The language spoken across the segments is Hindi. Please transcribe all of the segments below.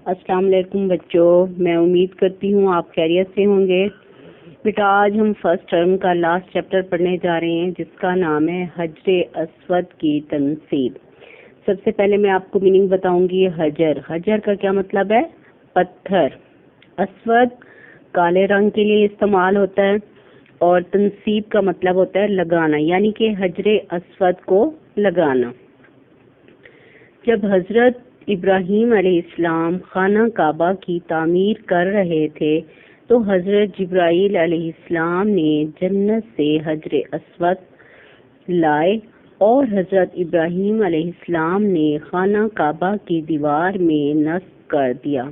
अस्सलाम वालेकुम बच्चों, मैं उम्मीद करती हूँ आप खैरियत से होंगे। बेटा आज हम फर्स्ट टर्म का लास्ट चैप्टर पढ़ने जा रहे हैं जिसका नाम है हजरे अस्वद की तनसीब। सबसे पहले मैं आपको मीनिंग बताऊंगी। हजर का क्या मतलब है? पत्थर। अस्वद काले रंग के लिए इस्तेमाल होता है और तनसीब का मतलब होता है लगाना, यानी कि हजरे अस्वद को लगाना। जब हजरत इब्राहीम अलैहिस्सलाम खाना काबा की तामीर कर रहे थे तो हजरत जिब्राईल अलैहिस्सलाम ने जन्नत से हजरे अस्वद लाए और हजरत इब्राहीम अलैहिस्सलाम ने खाना काबा की दीवार में नस्ब कर दिया।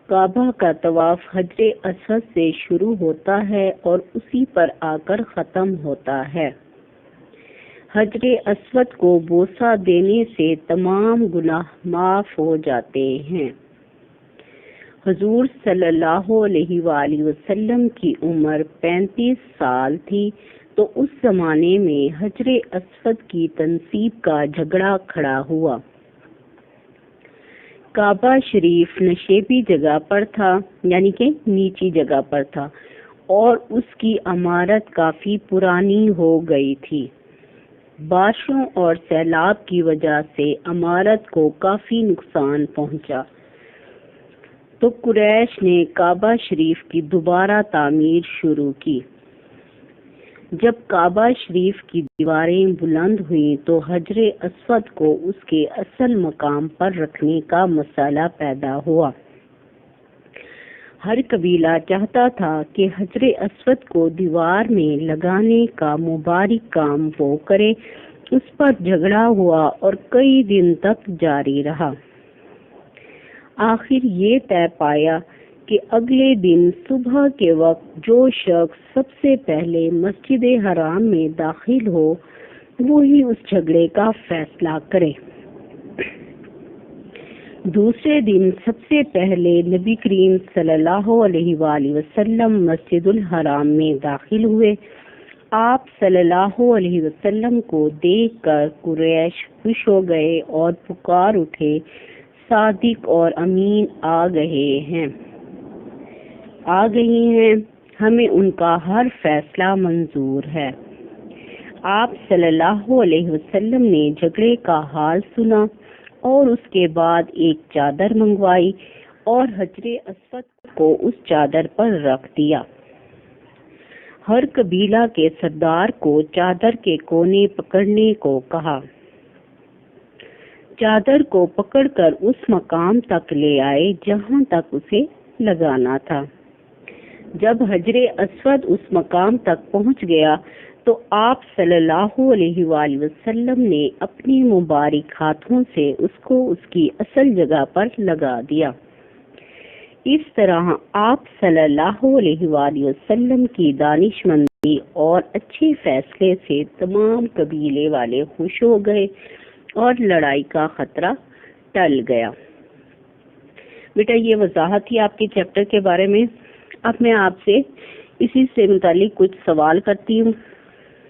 काबा का तवाफ हजरे अस्वद से शुरू होता है और उसी पर आकर खत्म होता है। हजरे अस्वद को बोसा देने से तमाम गुनाह माफ हो जाते हैं। हुजूर सल्लल्लाहु अलैहि वसल्लम की उम्र 35 साल थी तो उस जमाने में हजरे अस्वद की तनसीब का झगड़ा खड़ा हुआ। काबा शरीफ नशेबी जगह पर था, यानी कि नीची जगह पर था और उसकी इमारत काफी पुरानी हो गई थी। बारिशों और सैलाब की वजह से इमारत को काफी नुकसान पहुंचा तो कुरैश ने काबा शरीफ की दोबारा तामीर शुरू की। जब काबा शरीफ की दीवारें बुलंद हुई तो हजरे अस्वद को उसके असल मकाम पर रखने का मसला पैदा हुआ। हर कबीला चाहता था कि हजरे अस्वद को दीवार में लगाने का मुबारक काम वो करे। उस पर झगड़ा हुआ और कई दिन तक जारी रहा। आखिर ये तय पाया कि अगले दिन सुबह के वक्त जो शख्स सबसे पहले मस्जिद हराम में दाखिल हो वही उस झगड़े का फैसला करे। दूसरे दिन सबसे पहले नबी करीम सल्लल्लाहु अलैहि वसल्लम मस्जिदुल हराम में दाखिल हुए। आप सल्लल्लाहु अलैहि वसल्लम को देखकर कुरैश खुश हो गए और पुकार उठे, सादिक और अमीन आ गई हैं, हमें उनका हर फैसला मंजूर है। आप सल्लल्लाहु अलैहि वसल्लम ने झगड़े का हाल सुना और उसके बाद एक चादर मंगवाई और हजरे अस्वद को उस चादर पर रख दिया। हर कबीला के सरदार को चादर के कोने पकड़ने को कहा। चादर को पकड़कर उस मकाम तक ले आए जहां तक उसे लगाना था। जब हजरे अस्वद उस मकाम तक पहुंच गया तो आप सल्लल्लाहु अलैहि वसल्लम ने अपनी मुबारक हाथों से उसको उसकी असल जगह पर लगा दिया। इस तरह आप सल्लल्लाहु अलैहि वसल्लम की दानिशमंदी और अच्छे फैसले से तमाम कबीले वाले खुश हो गए और लड़ाई का खतरा टल गया। बेटा ये वजाहत थी आपके चैप्टर के बारे में। अब मैं आपसे इसी से मुतालिक कुछ सवाल करती हूँ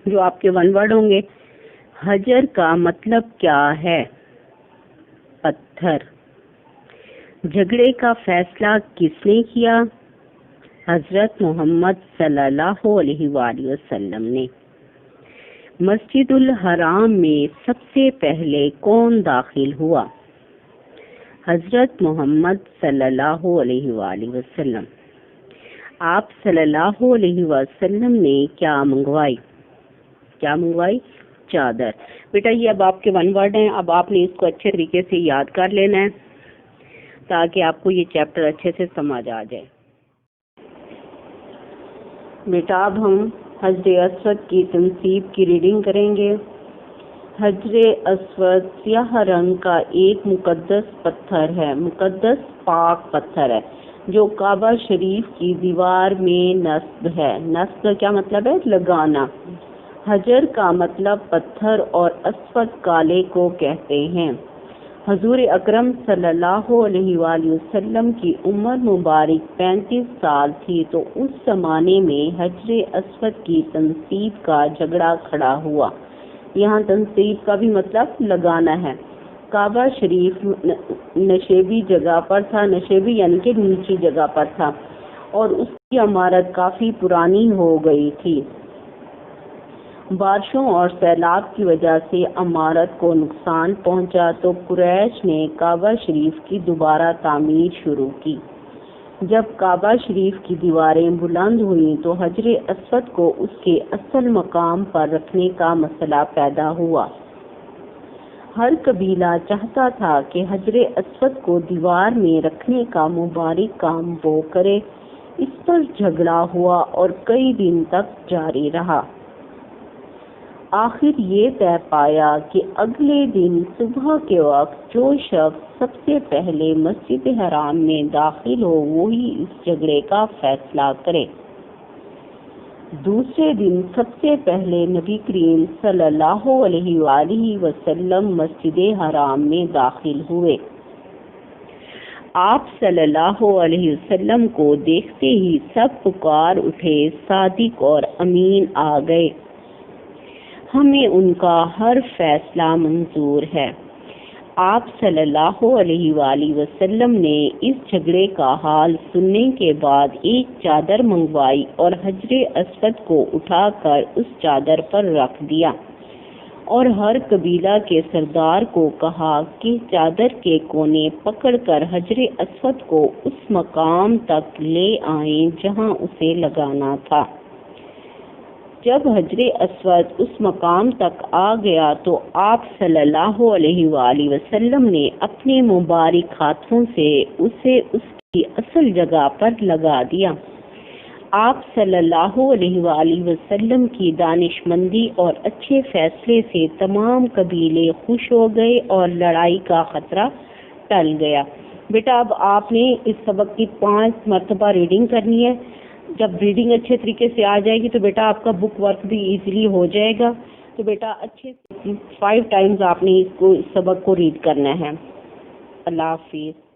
जो आपके वन वर्ड होंगे। हजर का मतलब क्या है? पत्थर। झगड़े का फैसला किसने किया? हजरत मोहम्मद सल्लल्लाहु अलैहि वसल्लम ने। मस्जिदुल हराम में सबसे पहले कौन दाखिल हुआ? हजरत मोहम्मद सल्लल्लाहु अलैहि वसल्लम। आप सल्लल्लाहु अलैहि वसल्लम ने क्या मंगवाई? चादर। बेटा ये अब आपके वन वर्ड हैं। अब आपने इसको अच्छे तरीके से याद कर लेना है ताकि आपको ये चैप्टर अच्छे से समझ आ जाए। बेटा अब हम हजरे अस्वद की तनसीब की रीडिंग करेंगे। हजरे अस्वद स्याह रंग का एक मुकद्दस पत्थर है, मुकद्दस पाक पत्थर है जो काबा शरीफ की दीवार में नस्ब है। नस्ब का क्या मतलब है? लगाना। हजर का मतलब पत्थर और अस्वद काले को कहते हैं। हुजूर अकरम सल्लल्लाहु अलैहि वसल्लम की उम्र मुबारक 35 साल थी तो उस जमाने में हजरे अस्वद की तनसीब का झगड़ा खड़ा हुआ। यहाँ तनसीब का भी मतलब लगाना है। काबा शरीफ नशेबी जगह पर था, नशेबी यानी कि नीची जगह पर था, और उसकी इमारत काफी पुरानी हो गई थी। बारिशों और सैलाब की वजह से इमारत को नुकसान पहुंचा तो कुरैश ने काबा शरीफ की दोबारा तामीर शुरू की। जब काबा शरीफ की दीवारें बुलंद हुई तो हजरे अस्वद को उसके असल मकाम पर रखने का मसला पैदा हुआ। हर कबीला चाहता था कि हजरे अस्वद को दीवार में रखने का मुबारक काम वो करे। इस पर झगड़ा हुआ और कई दिन तक जारी रहा। आखिर ये तय पाया कि अगले दिन सुबह के वक्त जो शख्स सबसे पहले मस्जिद हराम में दाखिल हो वही इस झगड़े का फैसला करे। दूसरे दिन सबसे पहले नबी करीम सल्लल्लाहु अलैहि वसल्लम मस्जिद हराम में दाखिल हुए। आप सल्लल्लाहु अलैहि वसल्लम को देखते ही सब पुकार उठे, सादिक और अमीन आ गए, हमें उनका हर फैसला मंजूर है। आप सल्लल्लाहु अलैहि वसल्लम ने इस झगड़े का हाल सुनने के बाद एक चादर मंगवाई और हजरे अस्वद को उठाकर उस चादर पर रख दिया और हर कबीला के सरदार को कहा कि चादर के कोने पकड़कर हजरे अस्वद को उस मकाम तक ले आएं जहां उसे लगाना था। जब हजरे अस्वद उस मकाम तक आ गया तो आप सल्लल्लाहु अलैहि वसल्लम ने अपने मुबारक हाथों से उसे उसकी असल जगह पर लगा दिया। आप सल्लल्लाहु अलैहि वसल्लम की दानिशमंदी और अच्छे फैसले से तमाम कबीले खुश हो गए और लड़ाई का खतरा टल गया। बेटा अब आपने इस सबक की 5 मरतबा रीडिंग करनी है। जब रीडिंग अच्छे तरीके से आ जाएगी तो बेटा आपका बुक वर्क भी इजीली हो जाएगा। तो बेटा अच्छे 5 टाइम्स आपने इस सबक को रीड करना है। अल्लाह हाफिज़।